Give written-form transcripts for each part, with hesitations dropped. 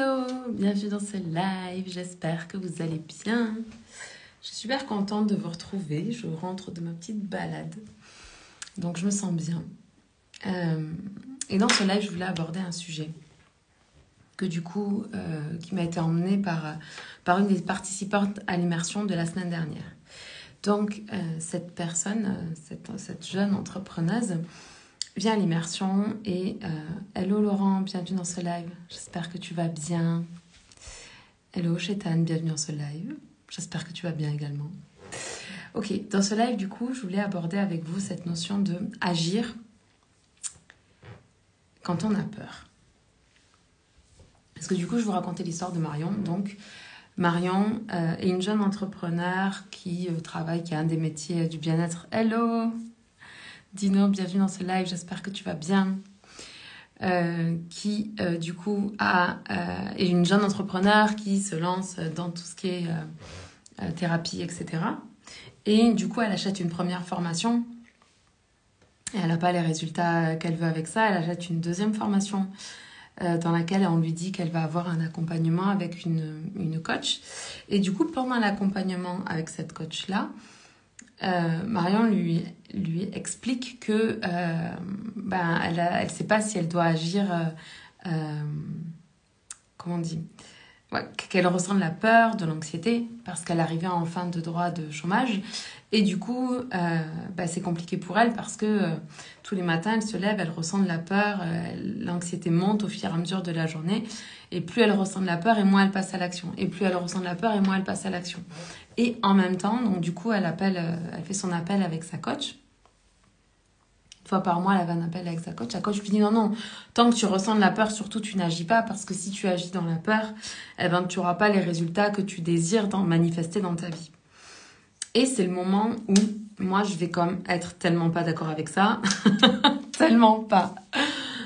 Hello, bienvenue dans ce live, j'espère que vous allez bien. Je suis super contente de vous retrouver, je rentre de ma petite balade, donc je me sens bien. Et dans ce live, je voulais aborder un sujet que qui m'a été emmené par une des participantes à l'immersion de la semaine dernière. Donc cette personne, cette jeune entrepreneuse, vient à l'immersion et hello Laurent, bienvenue dans ce live. J'espère que tu vas bien. Hello Chétan, bienvenue dans ce live. J'espère que tu vas bien également. Ok, dans ce live, je voulais aborder avec vous cette notion de agir quand on a peur. Parce que je vous racontais l'histoire de Marion. Donc, Marion est une jeune entrepreneur qui travaille, qui a un des métiers du bien-être. Hello Dino, bienvenue dans ce live, j'espère que tu vas bien. Est une jeune entrepreneur qui se lance dans tout ce qui est thérapie, etc. Et du coup, elle achète une première formation. Et elle n'a pas les résultats qu'elle veut avec ça. Elle achète une deuxième formation dans laquelle on lui dit qu'elle va avoir un accompagnement avec une coach. Et du coup, pendant l'accompagnement avec cette coach-là, Marion lui explique que elle sait pas si elle doit agir qu'elle ressent de la peur, de l'anxiété parce qu'elle arrivait en fin de droit de chômage et du coup c'est compliqué pour elle parce que tous les matins elle se lève, elle ressent de la peur, l'anxiété monte au fur et à mesure de la journée et plus elle ressent de la peur et moins elle passe à l'action et plus elle ressent de la peur et moins elle passe à l'action. Et en même temps, donc elle fait son appel avec sa coach. Une fois par mois, elle avait un appel avec sa coach. La coach lui dit non, tant que tu ressens de la peur, surtout tu n'agis pas parce que si tu agis dans la peur, tu n'auras pas les résultats que tu désires manifester dans ta vie. Et c'est le moment où moi je vais être tellement pas d'accord avec ça, tellement pas.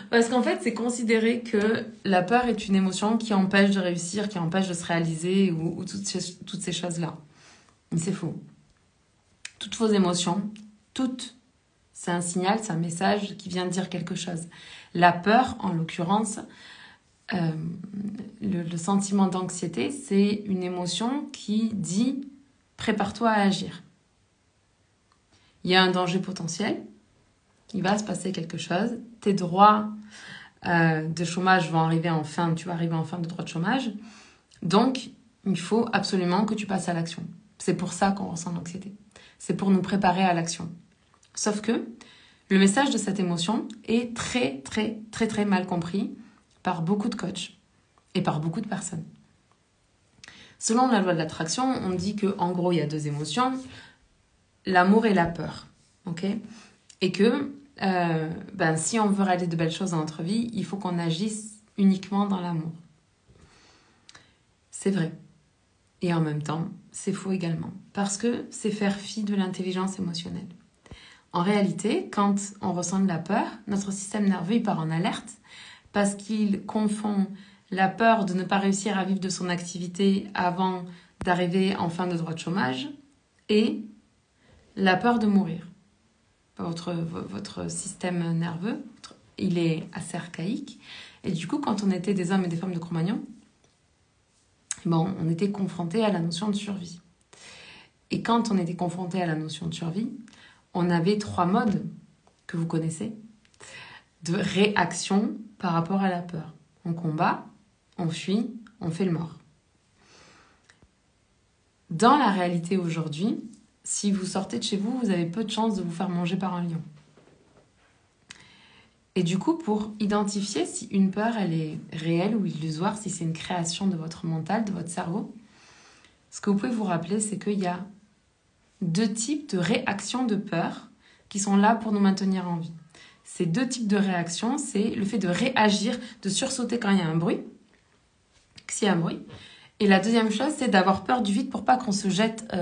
Parce qu'en fait, c'est considérer que la peur est une émotion qui empêche de réussir, qui empêche de se réaliser ou toutes ces choses-là. Mais c'est faux. Toutes vos émotions, c'est un signal, c'est un message qui vient dire quelque chose. La peur, en l'occurrence, le sentiment d'anxiété, c'est une émotion qui dit « prépare-toi à agir ». Il y a un danger potentiel, il va se passer quelque chose, tes droits de chômage vont arriver tu vas arriver en fin de droit de chômage, donc il faut absolument que tu passes à l'action. C'est pour ça qu'on ressent l'anxiété. C'est pour nous préparer à l'action. Sauf que le message de cette émotion est très, très, très, très mal compris par beaucoup de coachs et par beaucoup de personnes. Selon la loi de l'attraction, on dit qu'en gros, il y a deux émotions, l'amour et la peur. Okay, et que si on veut réaliser de belles choses dans notre vie, il faut qu'on agisse uniquement dans l'amour. C'est vrai. Et en même temps, c'est faux également. Parce que c'est faire fi de l'intelligence émotionnelle. En réalité, quand on ressent de la peur, notre système nerveux il part en alerte parce qu'il confond la peur de ne pas réussir à vivre de son activité avant d'arriver en fin de droit de chômage et la peur de mourir. Votre système nerveux, il est assez archaïque. Et du coup, quand on était des hommes et des femmes de Cro-Magnon, on était confrontés à la notion de survie. Et quand on était confronté à la notion de survie, on avait 3 modes que vous connaissez de réaction par rapport à la peur. On combat, on fuit, on fait le mort. Dans la réalité aujourd'hui, si vous sortez de chez vous, vous avez peu de chances de vous faire manger par un lion. Et du coup, pour identifier si une peur, elle est réelle ou illusoire, si c'est une création de votre mental, de votre cerveau, ce que vous pouvez vous rappeler, c'est qu'il y a 2 types de réactions de peur qui sont là pour nous maintenir en vie. Ces 2 types de réactions, c'est le fait de réagir, de sursauter quand il y a un bruit, s'il y a un bruit. Et la deuxième chose, c'est d'avoir peur du vide pour pas qu'on se jette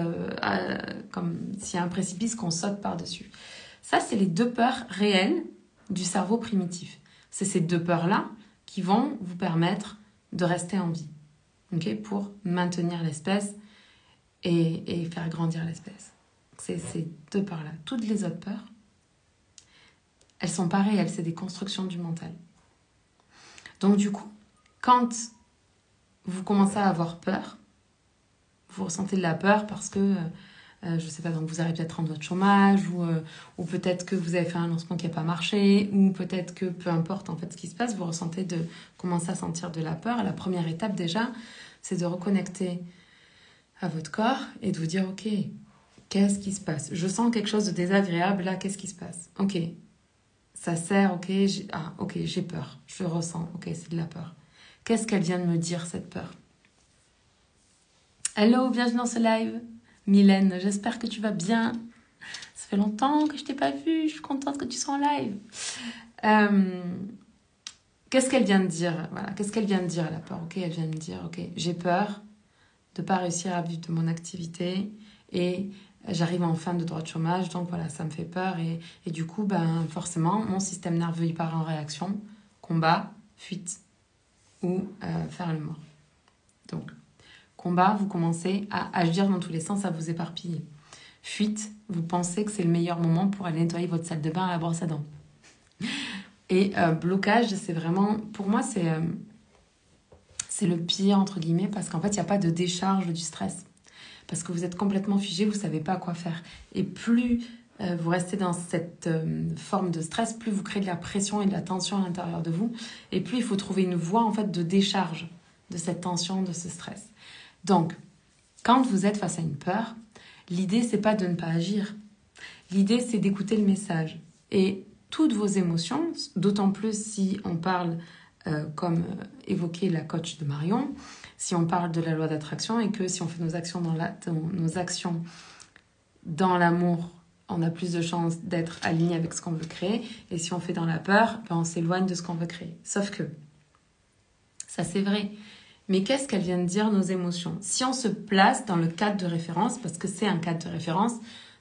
comme s'il y a un précipice, qu'on saute par-dessus. Ça, c'est les 2 peurs réelles du cerveau primitif. C'est ces 2 peurs-là qui vont vous permettre de rester en vie, okay, pour maintenir l'espèce et faire grandir l'espèce. C'est ces 2 peurs-là. Toutes les autres peurs, elles sont pas réelles, c'est des constructions du mental. Donc du coup, quand vous commencez à avoir peur. Vous ressentez de la peur parce que, je sais pas, donc vous arrivez peut-être en votre chômage ou peut-être que vous avez fait un lancement qui n'a pas marché ou peut-être que, peu importe en fait ce qui se passe, vous ressentez de commencer à sentir de la peur. La première étape déjà, c'est de reconnecter à votre corps et de vous dire, ok, qu'est-ce qui se passe? Je sens quelque chose de désagréable là, qu'est-ce qui se passe? Ok, ça sert, ok, ok, j'ai peur, je ressens, ok, c'est de la peur. Qu'est-ce qu'elle vient de me dire, cette peur? Hello, bienvenue dans ce live. Mylène, j'espère que tu vas bien. Ça fait longtemps que je t'ai pas vue, je suis contente que tu sois en live. Qu'est-ce qu'elle vient de dire? Voilà, qu'est-ce qu'elle vient de dire, la peur? Ok, elle vient de me dire, ok, j'ai peur de ne pas réussir à vivre de mon activité et j'arrive en fin de droit de chômage, donc voilà, ça me fait peur et du coup, ben, forcément, mon système nerveux, il part en réaction, combat, fuite ou faire le mort. Donc, combat, vous commencez à agir dans tous les sens, à vous éparpiller. Fuite, vous pensez que c'est le meilleur moment pour aller nettoyer votre salle de bain à la brosse à dents. Et blocage, c'est vraiment, pour moi, c'est le pire, entre guillemets, parce qu'en fait, il n'y a pas de décharge du stress. Parce que vous êtes complètement figé, vous ne savez pas quoi faire. Et plus vous restez dans cette forme de stress, plus vous créez de la pression et de la tension à l'intérieur de vous. Et plus il faut trouver une voie, en fait, de décharge de cette tension, de ce stress. Donc, quand vous êtes face à une peur, l'idée, c'est pas de ne pas agir. L'idée, c'est d'écouter le message. Et toutes vos émotions, d'autant plus si on parle, comme évoquait la coach de Marion, si on parle de la loi d'attraction et que si on fait nos actions dans l'amour, on a plus de chances d'être aligné avec ce qu'on veut créer. Et si on fait dans la peur, ben on s'éloigne de ce qu'on veut créer. Sauf que, ça c'est vrai. Mais qu'est-ce qu'elles viennent dire, nos émotions? Si on se place dans le cadre de référence, parce que c'est un cadre de référence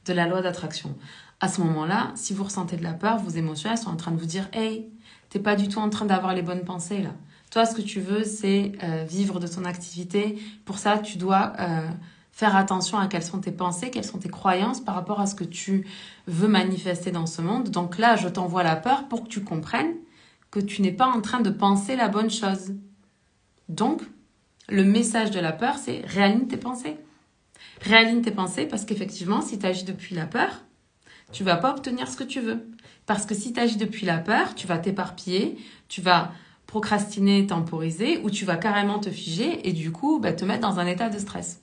de la loi d'attraction, à ce moment-là, si vous ressentez de la peur, vos émotions, elles sont en train de vous dire « Hey, t'es pas du tout en train d'avoir les bonnes pensées là. Toi, ce que tu veux, c'est vivre de ton activité. Pour ça, tu dois faire attention à quelles sont tes pensées, quelles sont tes croyances par rapport à ce que tu veux manifester dans ce monde. Donc là, je t'envoie la peur pour que tu comprennes que tu n'es pas en train de penser la bonne chose. » Donc, le message de la peur, c'est réaligne tes pensées. Réaligne tes pensées parce qu'effectivement, si tu agis depuis la peur, tu vas pas obtenir ce que tu veux. Parce que si tu agis depuis la peur, tu vas t'éparpiller, tu vas procrastiner, temporiser, ou tu vas carrément te figer et du coup, te mettre dans un état de stress.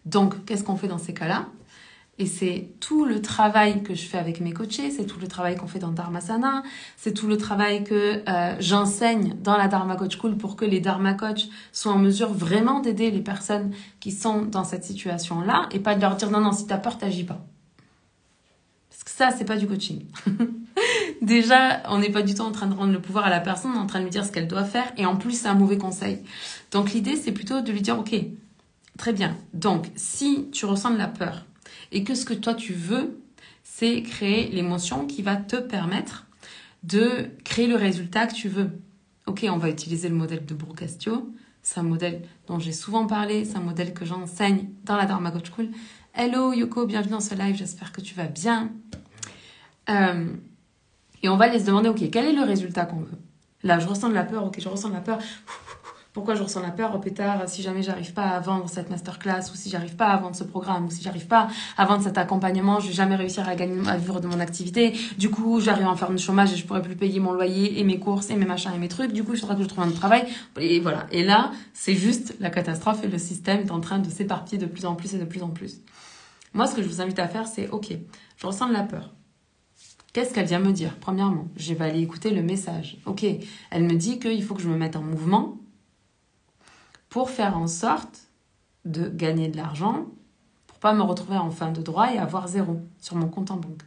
Donc, qu'est-ce qu'on fait dans ces cas-là? Et c'est tout le travail que je fais avec mes coachés, c'est tout le travail qu'on fait dans Dharmasana, c'est tout le travail que j'enseigne dans la Dharma Coach School pour que les Dharma Coach soient en mesure vraiment d'aider les personnes qui sont dans cette situation-là et pas de leur dire non, si t'as peur, t'agis pas. Parce que ça, c'est pas du coaching. Déjà, on n'est pas du tout en train de rendre le pouvoir à la personne, on est en train de lui dire ce qu'elle doit faire et en plus, c'est un mauvais conseil. Donc l'idée, c'est plutôt de lui dire, ok, très bien. Donc, si tu ressens de la peur, et que ce que toi tu veux, c'est créer l'émotion qui va te permettre de créer le résultat que tu veux. Ok, on va utiliser le modèle de Brooke Castillo. C'est un modèle dont j'ai souvent parlé. C'est un modèle que j'enseigne dans la Dharma Coach School. Hello Yoko, bienvenue dans ce live. J'espère que tu vas bien. Et on va aller se demander, ok, quel est le résultat qu'on veut? Là, je ressens de la peur. Ok, je ressens de la peur. Pourquoi je ressens la peur? Au pétard, si jamais j'arrive pas à vendre cette masterclass, ou si j'arrive pas à vendre ce programme, ou si j'arrive pas à vendre cet accompagnement, je vais jamais réussir à vivre de mon activité. Du coup, j'arrive en fin de chômage et je pourrais plus payer mon loyer et mes courses et mes machins et mes trucs. Du coup, il faudra que je trouve un autre travail. Et voilà. Et là, c'est juste la catastrophe et le système est en train de s'éparpiller de plus en plus et de plus en plus. Moi, ce que je vous invite à faire, c'est, ok, je ressens de la peur. Qu'est-ce qu'elle vient me dire? Premièrement, je vais aller écouter le message. Ok, elle me dit qu'il faut que je me mette en mouvement pour faire en sorte de gagner de l'argent, pour pas me retrouver en fin de droit et avoir 0 sur mon compte en banque.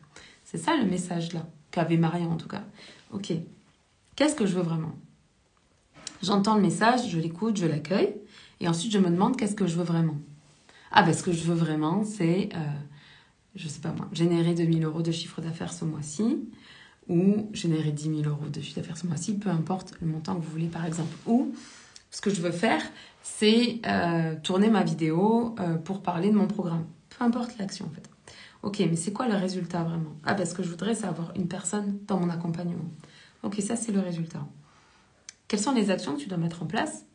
C'est ça le message là, qu'avait Marion en tout cas. Ok, qu'est-ce que je veux vraiment? J'entends le message, je l'écoute, je l'accueille, et ensuite je me demande qu'est-ce que je veux vraiment. Ce que je veux vraiment, c'est, je sais pas moi, générer 2 000 € de chiffre d'affaires ce mois-ci, ou générer 10 000 € de chiffre d'affaires ce mois-ci, peu importe le montant que vous voulez par exemple. Ou ce que je veux faire, c'est tourner ma vidéo pour parler de mon programme. Peu importe l'action, en fait. Ok, mais c'est quoi le résultat vraiment? Ce que je voudrais, c'est avoir une personne dans mon accompagnement. Ok, ça, c'est le résultat. Quelles sont les actions que tu dois mettre en place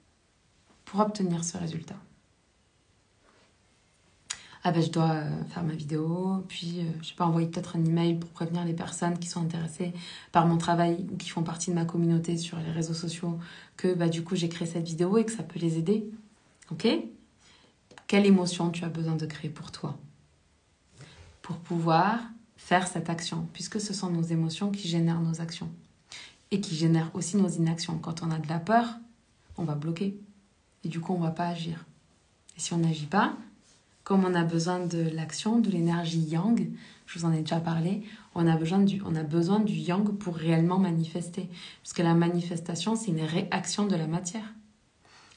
pour obtenir ce résultat? Ah ben je dois faire ma vidéo, puis je sais pas, envoyer peut-être un email pour prévenir les personnes qui sont intéressées par mon travail ou qui font partie de ma communauté sur les réseaux sociaux que bah, du coup j'ai créé cette vidéo et que ça peut les aider. Ok? Quelle émotion tu as besoin de créer pour toi pour pouvoir faire cette action, puisque ce sont nos émotions qui génèrent nos actions et qui génèrent aussi nos inactions. Quand on a de la peur, on va bloquer et du coup on ne va pas agir. Et si on n'agit pas, comme on a besoin de l'action, de l'énergie yang, je vous en ai déjà parlé, on a besoin du yang pour réellement manifester. Parce que la manifestation, c'est une réaction de la matière.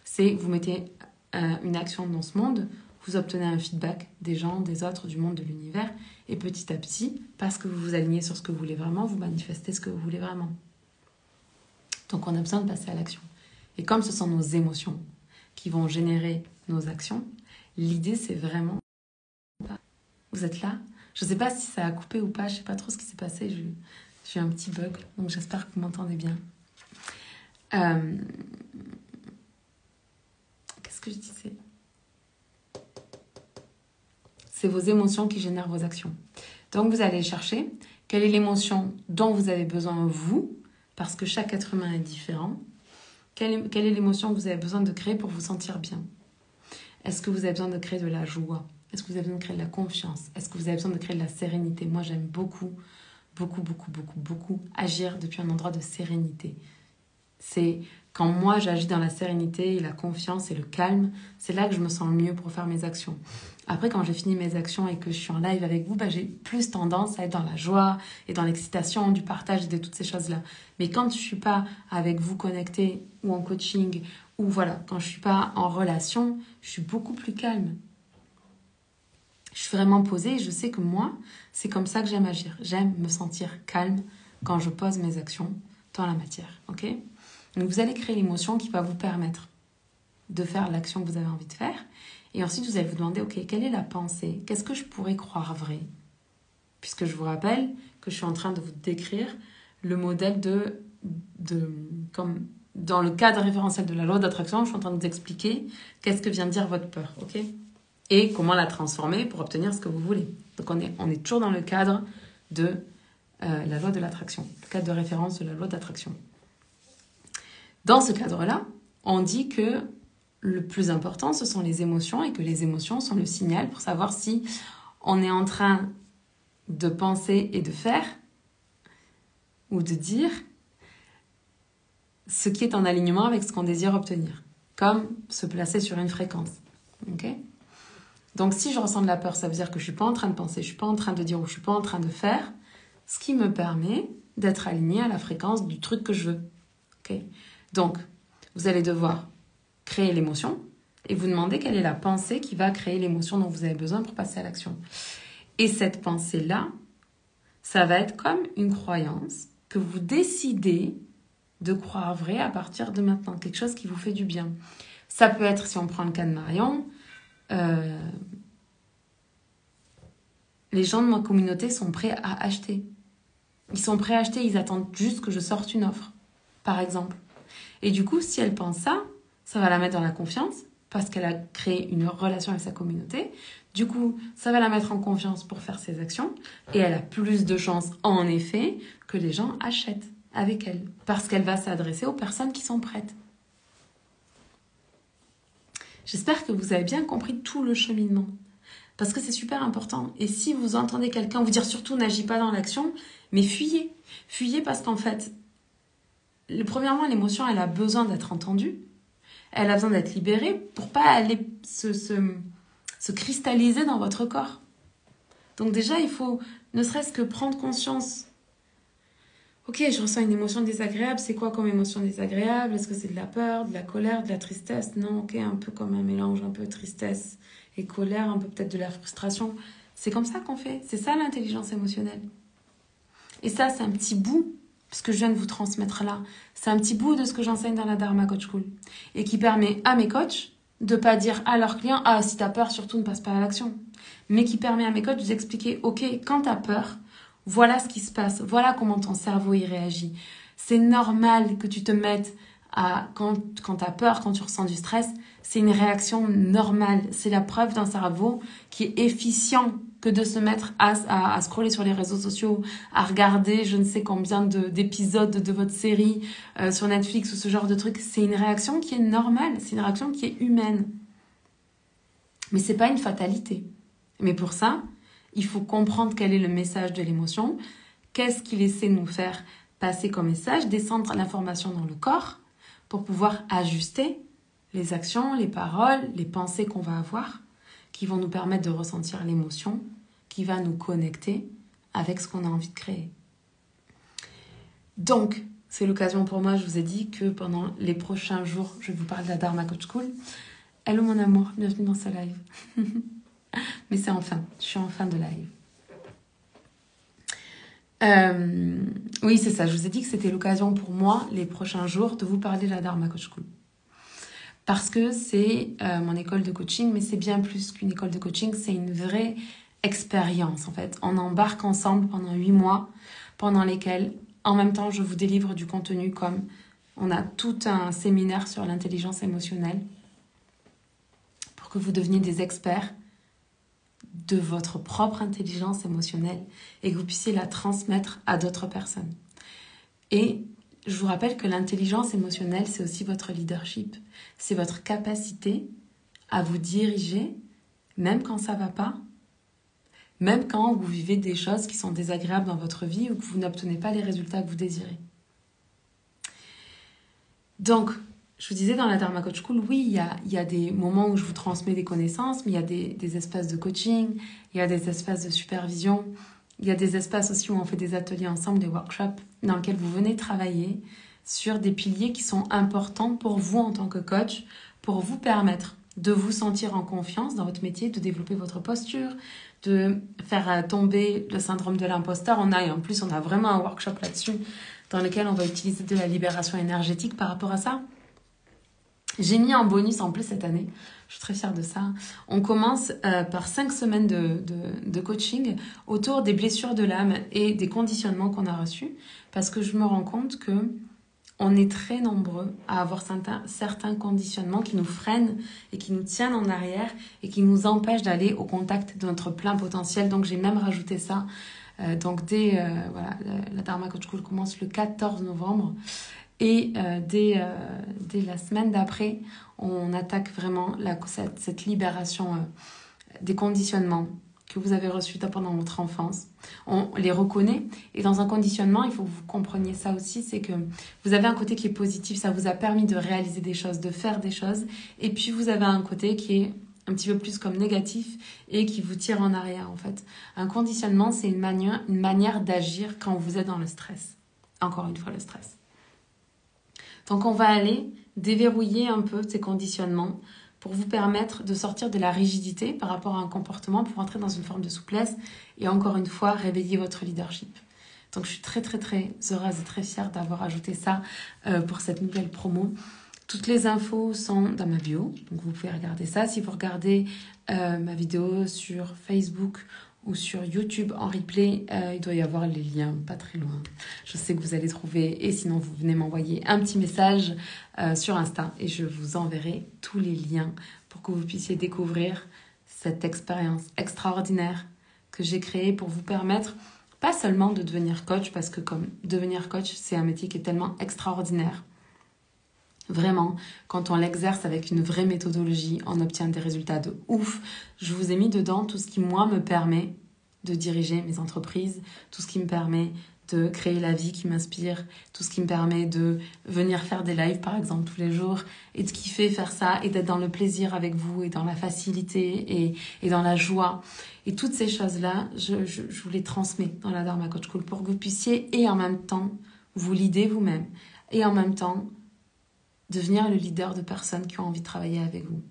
C'est, vous mettez une action dans ce monde, vous obtenez un feedback des gens, des autres, du monde, de l'univers, et petit à petit, parce que vous vous alignez sur ce que vous voulez vraiment, vous manifestez ce que vous voulez vraiment. Donc on a besoin de passer à l'action. Et comme ce sont nos émotions qui vont générer nos actions, l'idée, c'est vraiment... Vous êtes là? Je ne sais pas si ça a coupé ou pas, je ne sais pas trop ce qui s'est passé. J'ai eu un petit bug, donc j'espère que vous m'entendez bien. Qu'est-ce que je disais? C'est vos émotions qui génèrent vos actions. Donc vous allez chercher quelle est l'émotion dont vous avez besoin vous, parce que chaque être humain est différent. Quelle est l'émotion que vous avez besoin de créer pour vous sentir bien? Est-ce que vous avez besoin de créer de la joie? Est-ce que vous avez besoin de créer de la confiance? Est-ce que vous avez besoin de créer de la sérénité? Moi, j'aime beaucoup agir depuis un endroit de sérénité. C'est quand moi, j'agis dans la sérénité et la confiance et le calme, c'est là que je me sens le mieux pour faire mes actions. Après, quand j'ai fini mes actions et que je suis en live avec vous, j'ai plus tendance à être dans la joie et dans l'excitation, du partage et de toutes ces choses-là. Mais quand je ne suis pas avec vous connectée ou en coaching, ou voilà, quand je ne suis pas en relation, je suis beaucoup plus calme. Je suis vraiment posée et je sais que moi, c'est comme ça que j'aime agir. J'aime me sentir calme quand je pose mes actions dans la matière. Ok ? Donc vous allez créer l'émotion qui va vous permettre de faire l'action que vous avez envie de faire. Et ensuite, vous allez vous demander, ok, quelle est la pensée? Qu'est-ce que je pourrais croire vrai? Puisque je vous rappelle que je suis en train de vous décrire le modèle comme dans le cadre référentiel de la loi d'attraction, je suis en train de vous expliquer qu'est-ce que vient de dire votre peur, ok? Et comment la transformer pour obtenir ce que vous voulez. Donc on est toujours dans le cadre de la loi de l'attraction, le cadre de référence de la loi d'attraction. Dans ce cadre-là, on dit que le plus important, ce sont les émotions et que les émotions sont le signal pour savoir si on est en train de penser et de faire ou de dire ce qui est en alignement avec ce qu'on désire obtenir, comme se placer sur une fréquence. Okay? Donc si je ressens de la peur, ça veut dire que je ne suis pas en train de penser, je ne suis pas en train de dire ou je ne suis pas en train de faire, ce qui me permet d'être aligné à la fréquence du truc que je veux. Okay? Donc, vous allez devoir créer l'émotion et vous demander quelle est la pensée qui va créer l'émotion dont vous avez besoin pour passer à l'action. Et cette pensée-là, ça va être comme une croyance que vous décidez de croire vrai à partir de maintenant, quelque chose qui vous fait du bien. Ça peut être, si on prend le cas de Marion, les gens de ma communauté sont prêts à acheter. Ils sont prêts à acheter, ils attendent juste que je sorte une offre, par exemple. Et du coup, si elle pense ça, ça va la mettre dans la confiance parce qu'elle a créé une relation avec sa communauté. Du coup, ça va la mettre en confiance pour faire ses actions et elle a plus de chances, en effet, que les gens achètent avec elle parce qu'elle va s'adresser aux personnes qui sont prêtes. J'espère que vous avez bien compris tout le cheminement parce que c'est super important. Et si vous entendez quelqu'un vous dire surtout n'agis pas dans l'action, mais fuyez. Fuyez parce qu'en fait, premièrement, l'émotion, elle a besoin d'être entendue. Elle a besoin d'être libérée pour pas aller se cristalliser dans votre corps. Donc déjà, il faut ne serait-ce que prendre conscience. Ok, je ressens une émotion désagréable. C'est quoi comme émotion désagréable? Est-ce que c'est de la peur, de la colère, de la tristesse? Non, ok, un peu comme un mélange, un peu tristesse et colère, un peu peut-être de la frustration. C'est comme ça qu'on fait. C'est ça l'intelligence émotionnelle. Et ça, c'est un petit bout, ce que je viens de vous transmettre là. C'est un petit bout de ce que j'enseigne dans la Dharma Coach School. Et qui permet à mes coachs de ne pas dire à leurs clients « Ah, si t'as peur, surtout ne passe pas à l'action ». Mais qui permet à mes coachs de vous expliquer « Ok, quand t'as peur, voilà ce qui se passe. Voilà comment ton cerveau y réagit. C'est normal que tu te mettes quand tu as peur, quand tu ressens du stress, c'est une réaction normale. C'est la preuve d'un cerveau qui est efficient que de se mettre à scroller sur les réseaux sociaux, à regarder je ne sais combien d'épisodes de votre série sur Netflix ou ce genre de truc. C'est une réaction qui est normale, c'est une réaction qui est humaine. Mais c'est pas une fatalité. Mais pour ça, il faut comprendre quel est le message de l'émotion, qu'est-ce qu'il essaie de nous faire passer comme message, descendre l'information dans le corps pour pouvoir ajuster les actions, les paroles, les pensées qu'on va avoir, qui vont nous permettre de ressentir l'émotion, qui va nous connecter avec ce qu'on a envie de créer. Donc, c'est l'occasion pour moi, je vous ai dit que pendant les prochains jours, je vais vous parler de la Dharma Coach School. Hello mon amour, bienvenue dans ce live. Mais c'est enfin, je suis en fin de live. Oui, c'est ça, je vous ai dit que c'était l'occasion pour moi, les prochains jours, de vous parler de la Dharma Coach School. Parce que c'est mon école de coaching, mais c'est bien plus qu'une école de coaching, c'est une vraie expérience en fait. On embarque ensemble pendant 8 mois, pendant lesquels, en même temps, je vous délivre du contenu comme on a tout un séminaire sur l'intelligence émotionnelle pour que vous deveniez des experts de votre propre intelligence émotionnelle et que vous puissiez la transmettre à d'autres personnes. Et je vous rappelle que l'intelligence émotionnelle, c'est aussi votre leadership. C'est votre capacité à vous diriger, même quand ça ne va pas, même quand vous vivez des choses qui sont désagréables dans votre vie ou que vous n'obtenez pas les résultats que vous désirez. Donc, je vous disais dans la Dharma Coach School, oui, il y a des moments où je vous transmets des connaissances, mais il y a des espaces de coaching, il y a des espaces de supervision, il y a des espaces aussi où on fait des ateliers ensemble, des workshops, dans lesquels vous venez travailler sur des piliers qui sont importants pour vous en tant que coach, pour vous permettre de vous sentir en confiance dans votre métier, de développer votre posture, de faire tomber le syndrome de l'imposteur. Et en plus, on a vraiment un workshop là-dessus dans lequel on va utiliser de la libération énergétique par rapport à ça. J'ai mis en bonus en plus cette année, je suis très fière de ça. On commence par 5 semaines de coaching autour des blessures de l'âme et des conditionnements qu'on a reçus, parce que je me rends compte que on est très nombreux à avoir certains conditionnements qui nous freinent et qui nous tiennent en arrière et qui nous empêchent d'aller au contact de notre plein potentiel. Donc j'ai même rajouté ça. Donc voilà, la Dharma Coach School commence le 14 novembre. Et dès la semaine d'après, on attaque vraiment cette libération des conditionnements que vous avez reçus pendant votre enfance. On les reconnaît. Et dans un conditionnement, il faut que vous compreniez ça aussi, c'est que vous avez un côté qui est positif, ça vous a permis de réaliser des choses, de faire des choses. Et puis vous avez un côté qui est un petit peu plus comme négatif et qui vous tire en arrière en fait. Un conditionnement, c'est une manière d'agir quand vous êtes dans le stress. Encore une fois, le stress. Donc on va aller déverrouiller un peu ces conditionnements pour vous permettre de sortir de la rigidité par rapport à un comportement pour entrer dans une forme de souplesse et encore une fois réveiller votre leadership. Donc je suis très très très heureuse et très fière d'avoir ajouté ça pour cette nouvelle promo. Toutes les infos sont dans ma bio, donc vous pouvez regarder ça. Si vous regardez ma vidéo sur Facebook ou sur YouTube en replay, il doit y avoir les liens pas très loin. Je sais que vous allez trouver, et sinon vous venez m'envoyer un petit message sur Insta et je vous enverrai tous les liens pour que vous puissiez découvrir cette expérience extraordinaire que j'ai créée pour vous permettre pas seulement de devenir coach, parce que comme devenir coach, c'est un métier qui est tellement extraordinaire. Vraiment, quand on l'exerce avec une vraie méthodologie, on obtient des résultats de ouf. Je vous ai mis dedans tout ce qui, moi, me permet de diriger mes entreprises, tout ce qui me permet de créer la vie qui m'inspire, tout ce qui me permet de venir faire des lives, par exemple, tous les jours, et de kiffer faire ça, et d'être dans le plaisir avec vous, et dans la facilité, et dans la joie. Et toutes ces choses-là, je vous les transmets dans la Dharma Coach School pour que vous puissiez, et en même temps, vous leader vous-même, et en même temps, devenir le leader de personnes qui ont envie de travailler avec vous.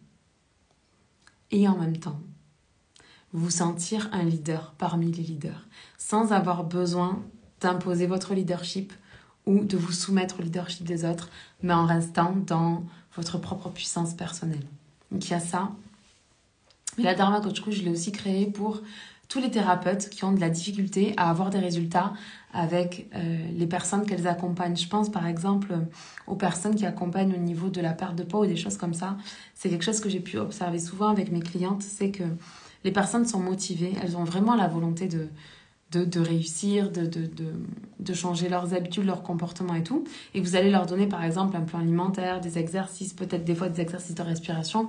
Et en même temps, vous sentir un leader parmi les leaders, sans avoir besoin d'imposer votre leadership ou de vous soumettre au leadership des autres, mais en restant dans votre propre puissance personnelle. Donc il y a ça. Mais la Dharma Coach School, je l'ai aussi créée pour tous les thérapeutes qui ont de la difficulté à avoir des résultats avec les personnes qu'elles accompagnent. Je pense par exemple aux personnes qui accompagnent au niveau de la perte de poids ou des choses comme ça. C'est quelque chose que j'ai pu observer souvent avec mes clientes, c'est que les personnes sont motivées, elles ont vraiment la volonté de réussir, de changer leurs habitudes, leur comportement et tout. Et vous allez leur donner par exemple un plan alimentaire, des exercices, peut-être des fois des exercices de respiration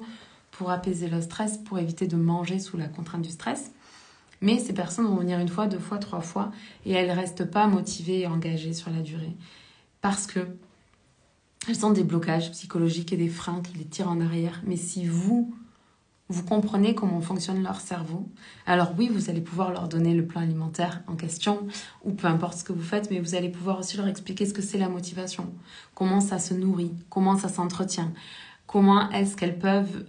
pour apaiser le stress, pour éviter de manger sous la contrainte du stress. Mais ces personnes vont venir une fois, deux fois, trois fois et elles ne restent pas motivées et engagées sur la durée. Parce que elles ont des blocages psychologiques et des freins qui les tirent en arrière. Mais si vous comprenez comment fonctionne leur cerveau, alors oui, vous allez pouvoir leur donner le plan alimentaire en question ou peu importe ce que vous faites, mais vous allez pouvoir aussi leur expliquer ce que c'est la motivation, comment ça se nourrit, comment ça s'entretient, comment est-ce qu'elles peuvent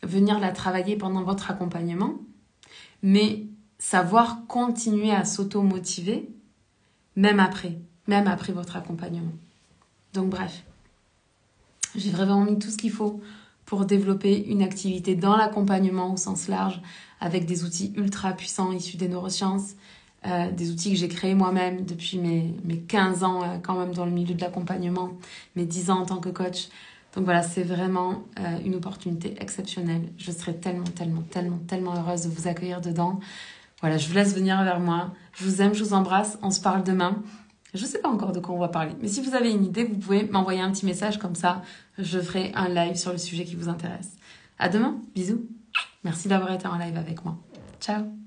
venir la travailler pendant votre accompagnement, mais savoir continuer à s'auto-motiver même après votre accompagnement. Donc bref, j'ai vraiment mis tout ce qu'il faut pour développer une activité dans l'accompagnement au sens large, avec des outils ultra puissants issus des neurosciences, des outils que j'ai créés moi-même depuis mes 15 ans quand même dans le milieu de l'accompagnement, mes 10 ans en tant que coach. Donc voilà, c'est vraiment une opportunité exceptionnelle. Je serais tellement heureuse de vous accueillir dedans. Voilà, je vous laisse venir vers moi. Je vous aime, je vous embrasse. On se parle demain. Je ne sais pas encore de quoi on va parler, mais si vous avez une idée, vous pouvez m'envoyer un petit message comme ça. Je ferai un live sur le sujet qui vous intéresse. À demain, bisous. Merci d'avoir été en live avec moi. Ciao.